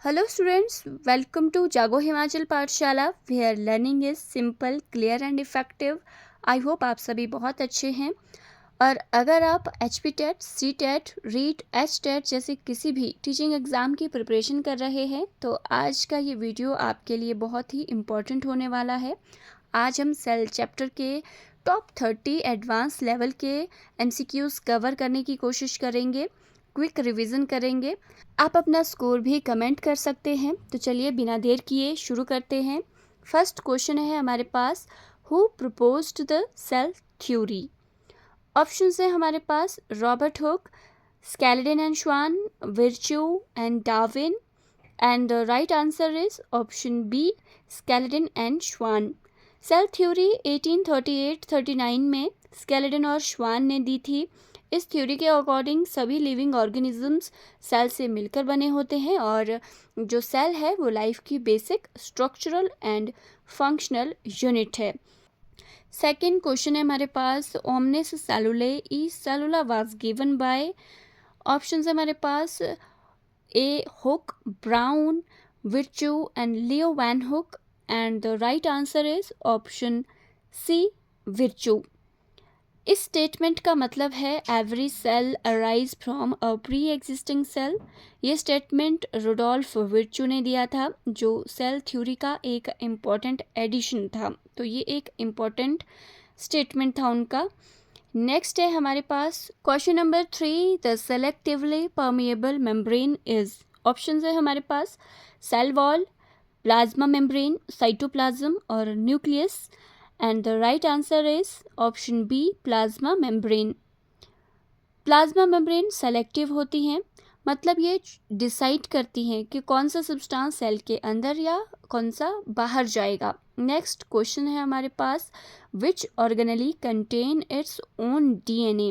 Hello students, welcome to Jago Himachal पाठशाला where learning is simple, clear and effective. I hope आप सभी बहुत अच्छे हैं और अगर आप HPTET, CTET, रीट, HTET जैसे किसी भी टीचिंग एग्ज़ाम की प्रिपरेशन कर रहे हैं तो आज का ये वीडियो आपके लिए बहुत ही इम्पॉर्टेंट होने वाला है। आज हम सेल चैप्टर के टॉप 30 एडवांस लेवल के MCQs कवर करने की कोशिश करेंगे, क्विक रिवीजन करेंगे। आप अपना स्कोर भी कमेंट कर सकते हैं। तो चलिए बिना देर किए शुरू करते हैं। फर्स्ट क्वेश्चन है हमारे पास, who proposed the cell theory. Options हैं हमारे पास Robert Hooke, Schleiden and Schwann, Virchow and Darwin and the right answer is option B, Schleiden and Schwann. Cell theory 1838-39 में स्केलिडन और श्वान ने दी थी। इस थ्योरी के अकॉर्डिंग सभी लिविंग ऑर्गेनिजम्स सेल से मिलकर बने होते हैं और जो सेल है वो लाइफ की basic structural and functional unit है। सेकेंड क्वेश्चन है हमारे पास, ओमनिस सेलुले ई सेलुला वाज गिवन बाय। ऑप्शन है हमारे पास A Hooke, Brown, Virchow and Leeuwenhoek and the right answer is option C, Virchow. इस स्टेटमेंट का मतलब है every cell arise from a pre existing cell. ये स्टेटमेंट रुडोल्फ विर्च्यू ने दिया था जो सेल थ्योरी का एक इम्पॉर्टेंट एडिशन था। तो ये एक इम्पॉर्टेंट स्टेटमेंट था उनका। नेक्स्ट है हमारे पास question number 3, the selectively permeable membrane is. Option है हमारे पास cell wall, plasma membrane, cytoplasm और nucleus and the right answer is option B, plasma membrane. Plasma membrane selective होती हैं, मतलब ये डिसाइड करती हैं कि कौन सा सब्सटेंस सेल के अंदर या कौन सा बाहर जाएगा। नेक्स्ट क्वेश्चन है हमारे पास, which organelle contain its own DNA.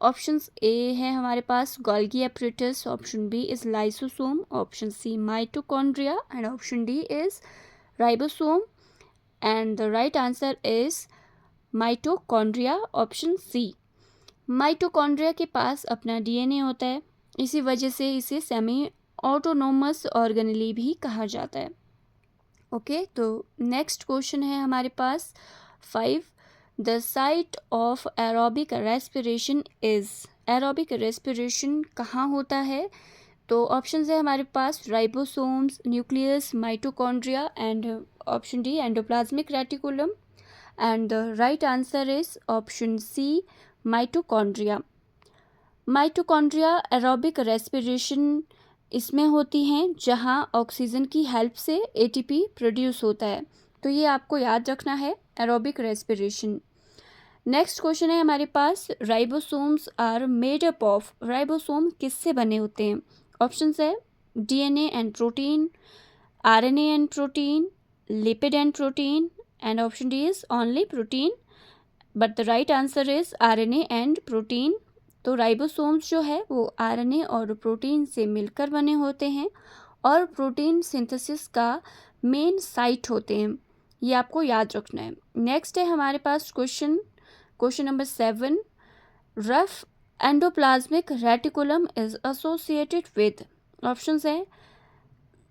Options A है हमारे पास Golgi apparatus, option B is lysosome, option C mitochondria and option D is ribosome and the right answer is mitochondria, option C. Mitochondria के पास अपना DNA होता है, इसी वजह से इसे सेमी ऑटोनोमस ऑर्गेनेली भी कहा जाता है। ओके, तो नेक्स्ट क्वेश्चन है हमारे पास 5, the site of aerobic respiration is. Aerobic respiration कहाँ होता है? तो ऑप्शन है हमारे पास ribosomes, nucleus, mitochondria and option D endoplasmic reticulum and the right answer is option C, mitochondria. Mitochondria aerobic respiration इसमें होती हैं जहां ऑक्सीजन की हेल्प से एटीपी प्रोड्यूस होता है। तो ये आपको याद रखना है, एरोबिक रेस्पिरेशन। नेक्स्ट क्वेश्चन है हमारे पास, ribosomes are made up of. Ribosome किससे बने होते हैं? ऑप्शंस है DNA and protein, RNA and protein, lipid and protein and option D is only protein, but the right answer is RNA and protein. तो ribosomes जो है वो RNA और प्रोटीन से मिलकर बने होते हैं और प्रोटीन सिंथेसिस का मेन साइट होते हैं, ये आपको याद रखना है। नेक्स्ट है हमारे पास question number 7, rough endoplasmic reticulum is associated with. Options हैं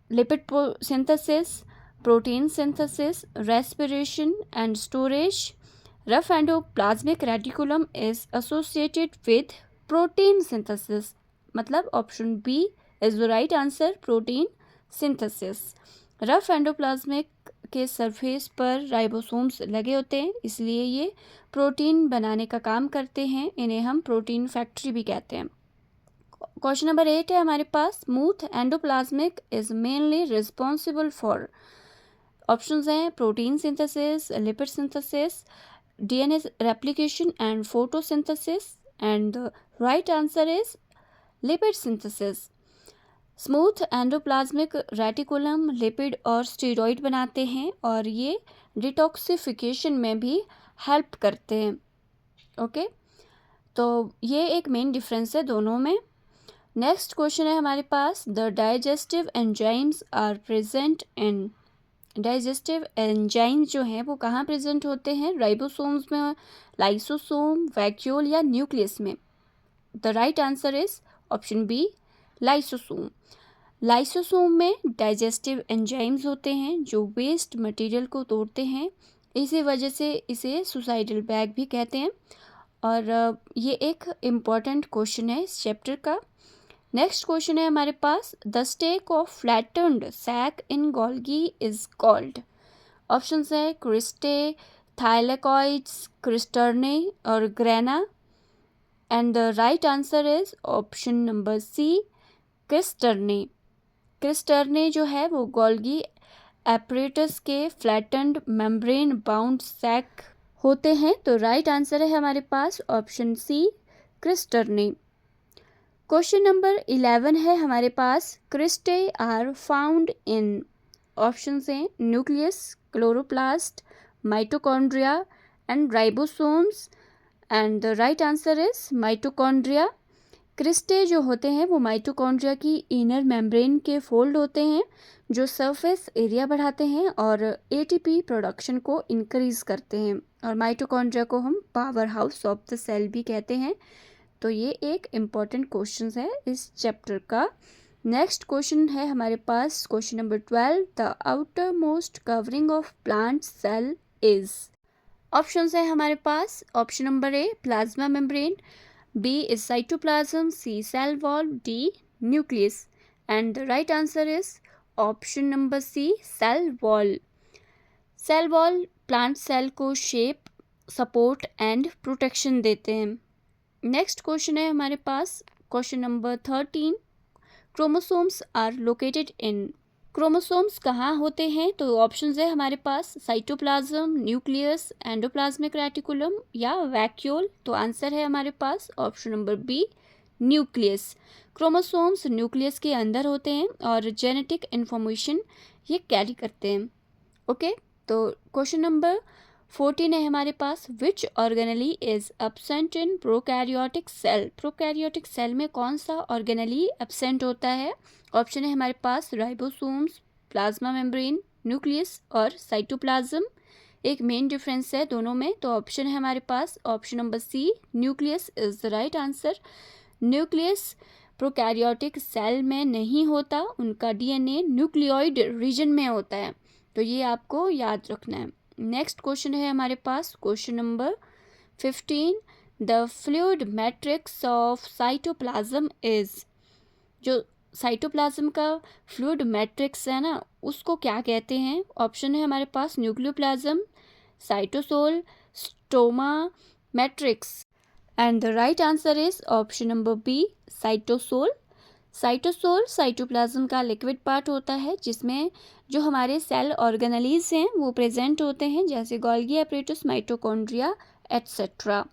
lipid synthesis, protein synthesis, respiration and storage. Rough endoplasmic reticulum is associated with protein synthesis, मतलब option B is the right answer, protein synthesis. Rough endoplasmic के surface पर ribosomes लगे होते हैं, इसलिए ये protein बनाने का काम करते हैं, इन्हें हम प्रोटीन फैक्ट्री भी कहते हैं। क्वेश्चन नंबर 8 है हमारे पास, smooth endoplasmic is mainly responsible for. Options हैं protein synthesis, lipid synthesis, DNA replication and photosynthesis and the right answer is lipid synthesis. Smooth endoplasmic reticulum lipid और स्टेरॉइड बनाते हैं और ये डिटॉक्सिफिकेशन में भी हेल्प करते हैं। ओके, तो ये एक मेन डिफरेंस है दोनों में। नेक्स्ट क्वेश्चन है हमारे पास, the digestive enzymes are present in. Digestive enzymes जो हैं वो कहाँ प्रेजेंट होते हैं? राइबोसोम्स में, लाइसोसोम, वैक्यूल या न्यूक्लियस में। The right answer is option B, lysosome. Lysosome में डाइजेस्टिव एंजाइम्स होते हैं जो वेस्ट मटेरियल को तोड़ते हैं, इसी वजह से इसे सुसाइडल बैग भी कहते हैं। और ये एक इम्पॉर्टेंट क्वेश्चन है इस चैप्टर का। नेक्स्ट क्वेश्चन है हमारे पास, the stack of flattened sac in Golgi is called. Options है क्रिस्टे, थाइलेकॉइड्स, क्रिस्टर्ने और grana. And the right answer is option number C, cisternae. Cisternae जो है वो गोल्गी एपरेटस के फ्लैटन्ड मेम्ब्रेन बाउंड सैक होते हैं। तो राइट आंसर है हमारे पास option C, cisternae. Question number 11 है हमारे पास, cristae are found in. Options हैं nucleus, chloroplast, mitochondria and ribosomes. And the right answer is mitochondria. Cristae जो होते हैं वो माइटोकॉन्ड्रिया की इनर मेम्ब्रेन के फोल्ड होते हैं जो सरफेस एरिया बढ़ाते हैं और एटीपी प्रोडक्शन को इंक्रीज करते हैं। और माइटोकॉन्ड्रिया को हम power house of the cell भी कहते हैं। तो ये एक इम्पॉर्टेंट क्वेश्चन है इस चैप्टर का। नेक्स्ट क्वेश्चन है हमारे पास, question number 12, the outermost covering of plant cell is. Options है हमारे पास, option number A plasma membrane, B is cytoplasm, C cell wall, D nucleus. And the right answer is option number C, cell wall. Cell wall plant cell को shape, support and protection देते हैं। Next question है हमारे पास, question number 13, chromosomes are located in. Chromosomes कहाँ होते हैं? तो ऑप्शंस है हमारे पास, साइटोप्लाज्म, न्यूक्लियस, एंडोप्लाज्मिक रेटिकुलम या वैक्यूल। तो आंसर है हमारे पास option number B, nucleus. Chromosomes nucleus के अंदर होते हैं और जेनेटिक इन्फॉर्मेशन ये कैरी करते हैं। ओके, तो क्वेश्चन नंबर 14 है हमारे पास, which organelle is absent in prokaryotic cell. Prokaryotic cell में कौन सा ऑर्गेनली एब्सेंट होता है? ऑप्शन है हमारे पास, राइबोसोम्स, प्लाज्मा मेम्ब्रेन, न्यूक्लियस और साइटोप्लाज्म। एक मेन डिफरेंस है दोनों में, तो ऑप्शन है हमारे पास option number C, nucleus is the right answer. Nucleus prokaryotic cell में नहीं होता, उनका डीएनए न्यूक्लियोइड रीजन में होता है। तो ये आपको याद रखना है। नेक्स्ट क्वेश्चन है हमारे पास, question number 15, the fluid matrix of cytoplasm is. जो साइटोप्लाज्म का फ्लूइड मैट्रिक्स है ना, उसको क्या कहते हैं? ऑप्शन है हमारे पास, nucleoplasm, cytosol, stroma, matrix. And the right answer is option number B, cytosol. Cytosol cytoplasm का लिक्विड पार्ट होता है जिसमें जो हमारे सेल ऑर्गेनलीज हैं वो प्रेजेंट होते हैं, जैसे Golgi apparatus, mitochondria etcetera.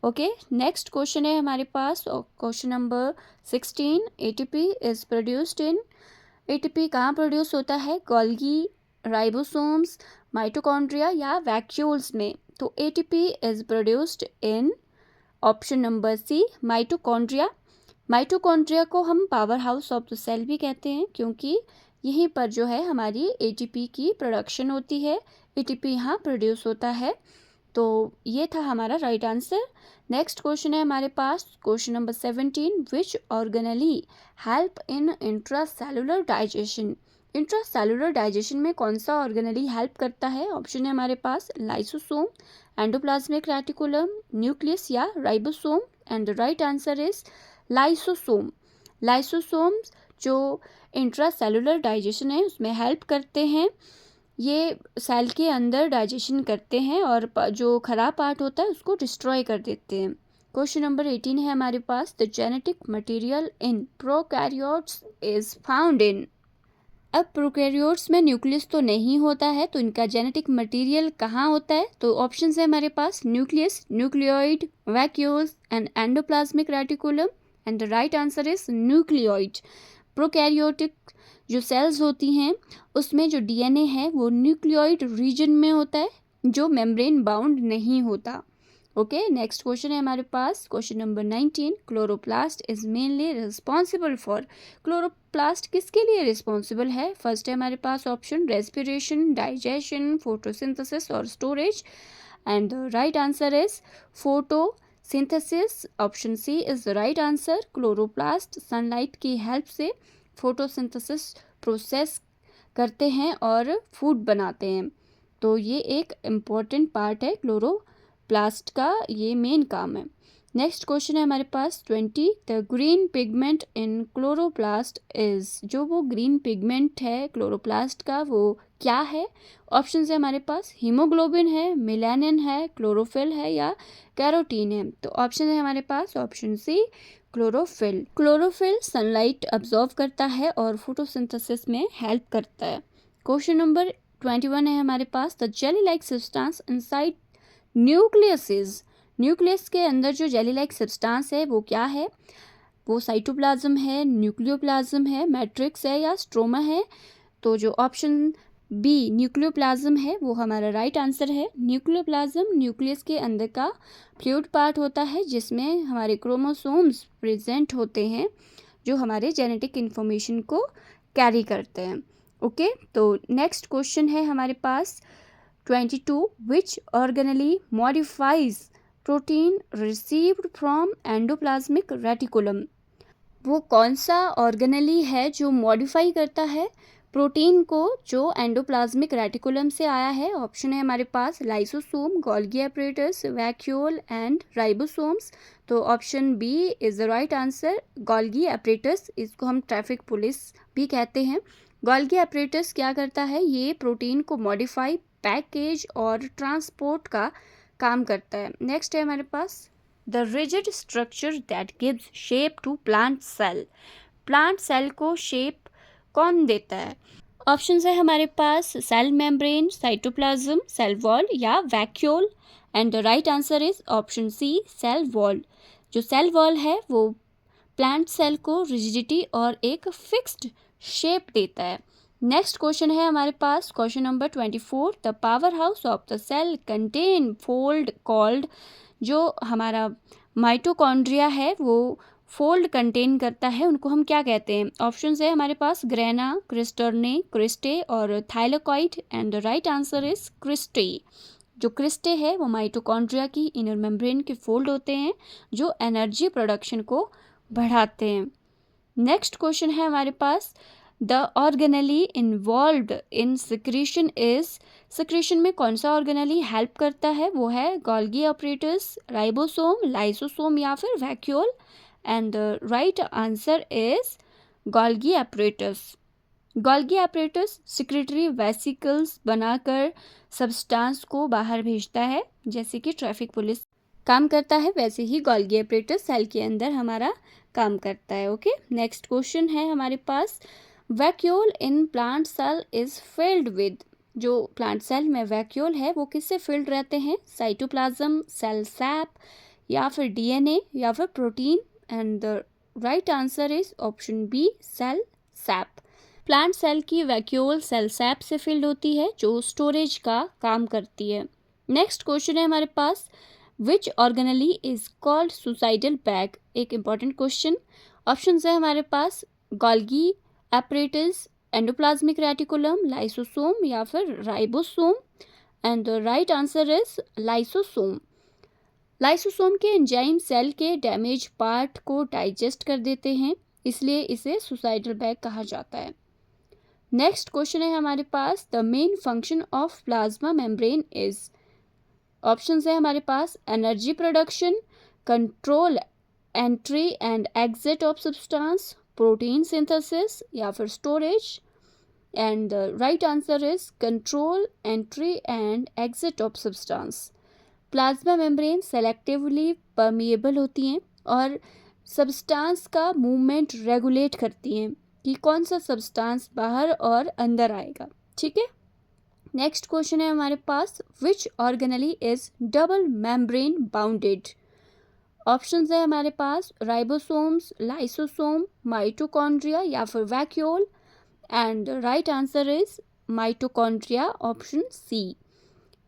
Okay, next question है हमारे पास, question number 16, ATP is produced in. ATP कहाँ प्रोड्यूस होता है? गोल्गी, राइबोसोम्स, माइटोकॉन्ड्रिया या वैक्यूल्स में। तो ATP is produced in option number C, mitochondria. Mitochondria को हम power house of the cell भी कहते हैं क्योंकि यहीं पर जो है हमारी एटीपी की प्रोडक्शन होती है, एटीपी यहाँ प्रोड्यूस होता है। तो ये था हमारा राइट आंसर। नेक्स्ट क्वेश्चन है हमारे पास, question number 17, which organelle help in intracellular digestion. Intracellular digestion में कौन सा ऑर्गेनली हेल्प करता है? ऑप्शन है हमारे पास, लाइसोसोम, एंडोप्लाज्मिक रेटिकुलम, न्यूक्लियस या ribosome. And the right answer is lysosome. Lysosomes जो इंट्रासेलुलर डाइजेशन है उसमें हेल्प करते हैं। ये सेल के अंदर डाइजेशन करते हैं और जो खराब पार्ट होता है उसको डिस्ट्रॉय कर देते हैं। क्वेश्चन नंबर 18 है हमारे पास, the genetic material in prokaryotes is found in. अब प्रोकैरियोट्स में न्यूक्लियस तो नहीं होता है, तो इनका जेनेटिक मटेरियल कहाँ होता है? तो ऑप्शंस है हमारे पास, nucleus, nucleoid, vacuoles and endoplasmic reticulum. And the right answer is nucleoid. Prokaryotic जो सेल्स होती हैं उसमें जो डीएनए है वो न्यूक्लियोइड रीजन में होता है जो मेम्ब्रेन बाउंड नहीं होता। ओके, नेक्स्ट क्वेश्चन है हमारे पास, question number 19, chloroplast is mainly responsible for. Chloroplast किसके लिए रिस्पॉन्सिबल है? फर्स्ट है हमारे पास ऑप्शन, रेस्पिरेशन, डाइजेशन, फोटोसिंथेसिस और storage. And the right answer is photosynthesis. Option C is the right answer. Chloroplast sunlight की हेल्प से फोटोसिंथेसिस प्रोसेस करते हैं और फूड बनाते हैं। तो ये एक इम्पॉर्टेंट पार्ट है, क्लोरोप्लास्ट का ये मेन काम है। नेक्स्ट क्वेश्चन है हमारे पास 20, the green pigment in chloroplast is, जो वो ग्रीन पिगमेंट है क्लोरोप्लास्ट का वो क्या है? ऑप्शन है हमारे पास हीमोग्लोबिन है, मेलानिन है, क्लोरोफिल है या कैरोटीन है। तो ऑप्शन है हमारे पास option C chlorophyll. Chlorophyll sunlight absorb करता है और फोटोसिंथेसिस में हेल्प करता है। क्वेश्चन नंबर 21 है हमारे पास, the jelly like substance inside nucleus is, nucleus के अंदर जो जेली लाइक सब्सटेंस है वो क्या है? वो साइटोप्लाज्म है, न्यूक्लियोप्लाज्म है, मैट्रिक्स है या स्ट्रोमा है? तो जो ऑप्शन बी न्यूक्लियोप्लाज्म है वो हमारा राइट आंसर है। न्यूक्लियोप्लाज्म न्यूक्लियस के अंदर का फ्लूइड पार्ट होता है जिसमें हमारे क्रोमोसोम्स प्रेजेंट होते हैं जो हमारे जेनेटिक इन्फॉर्मेशन को कैरी करते हैं। ओके, तो नेक्स्ट क्वेश्चन है हमारे पास 22, which organelle modifies protein received from endoplasmic reticulum, वो कौन सा ऑर्गेनली है जो मॉडिफाई करता है प्रोटीन को जो एंडोप्लाज्मिक रेटिकुलम से आया है? ऑप्शन है हमारे पास lysosome, Golgi apparatus, vacuole and ribosomes. तो option B is the right answer, Golgi apparatus. इसको हम ट्रैफिक पुलिस भी कहते हैं। गोल्गी एपरेटस क्या करता है? ये प्रोटीन को मॉडिफाई, पैकेज और ट्रांसपोर्ट का काम करता है। नेक्स्ट है हमारे पास the rigid structure that gives shape to plant cell, plant cell को शेप कौन देता है? ऑप्शंस है हमारे पास cell membrane, cytoplasm, cell wall या vacuole and the right answer is option C cell wall. जो सेल वॉल है वो प्लांट सेल को रिजिडिटी और एक फिक्स्ड शेप देता है। नेक्स्ट क्वेश्चन है हमारे पास question number 24, the power house of the cell contain fold called, जो हमारा माइटोकॉन्ड्रिया है वो फोल्ड कंटेन करता है, उनको हम क्या कहते हैं? ऑप्शंस है हमारे पास ग्रेना, क्रिस्टर्ने, क्रिस्टे और thylakoid and the right answer is cristae. जो क्रिस्टे है वो माइटोकॉन्ड्रिया की इनर मेम्ब्रेन के फोल्ड होते हैं जो एनर्जी प्रोडक्शन को बढ़ाते हैं। नेक्स्ट क्वेश्चन है हमारे पास the organelle involved in secretion is, secretion में कौन सा ऑर्गेनली हेल्प करता है? वो है गोल्गी ऑपरेटस, राइबोसोम, लाइसोसोम या फिर vacuole and the right answer is Golgi apparatus. Golgi apparatus secretory vesicles बनाकर सब्सटेंस को बाहर भेजता है, जैसे कि ट्रैफिक पुलिस काम करता है वैसे ही गोल्गी एपरेटस सेल के अंदर हमारा काम करता है। ओके, नेक्स्ट क्वेश्चन है हमारे पास vacuole in plant cell is filled with, जो प्लांट सेल में वैक्यूल है वो किससे फिल्ड रहते हैं? साइटोप्लाज्म, सेल सैप या फिर डीएनए या फिर protein and the right answer is option B cell sap. Plant cell की वैक्यूल सेल सैप से फिल्ड होती है जो स्टोरेज का काम करती है। नेक्स्ट क्वेश्चन है हमारे पास which organelle is called suicidal bag, एक इंपॉर्टेंट क्वेश्चन। ऑप्शन है हमारे पास Golgi apparatus, endoplasmic reticulum, lysosome या फिर ribosome and the right answer is lysosome. Lysosome के एंजाइम सेल के डैमेज पार्ट को डाइजेस्ट कर देते हैं, इसलिए इसे सुसाइडल बैग कहा जाता है। नेक्स्ट क्वेश्चन है हमारे पास the main function of plasma membrane is, options है हमारे पास energy production, control entry and exit of substance, protein synthesis या फिर storage and the right answer is control entry and exit of substance. Plasma membrane selectively permeable होती हैं और substance का movement regulate करती हैं कि कौन सा सब्सटेंस बाहर और अंदर आएगा। ठीक है, नेक्स्ट क्वेश्चन है हमारे पास which organelle is double membrane bounded. Options है हमारे पास राइबोसोम्स, लाइसोसोम, माइटोकॉन्ड्रिया या फिर vacuole and right answer is mitochondria, option C.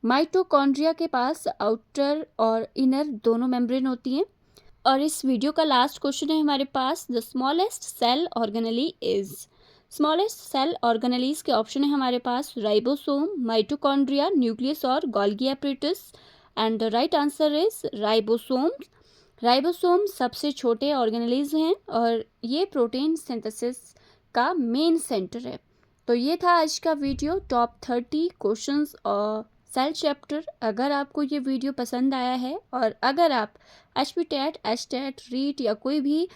Mitochondria के पास आउटर और इनर दोनों मेम्ब्रेन होती हैं। और इस वीडियो का लास्ट क्वेश्चन है हमारे पास the smallest cell organelle is, smallest cell organelles के ऑप्शन है हमारे पास राइबोसोम, माइटोकॉन्ड्रिया, न्यूक्लियस और Golgi apparatus and the right answer is ribosome. Ribosome सबसे छोटे ऑर्गेनलीज हैं और ये प्रोटीन सिंथेसिस का मेन सेंटर है। तो ये था आज का वीडियो, टॉप 30 क्वेश्चंस और सेल चैप्टर। अगर आपको ये वीडियो पसंद आया है और अगर आप HPTET, HTET, रीट या कोई भी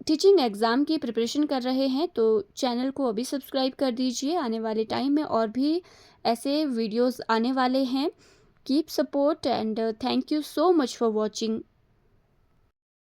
टीचिंग एग्ज़ाम की प्रिपरेशन कर रहे हैं तो चैनल को अभी सब्सक्राइब कर दीजिए। आने वाले टाइम में और भी ऐसे वीडियोस आने वाले हैं। Keep support and thank you so much for watching.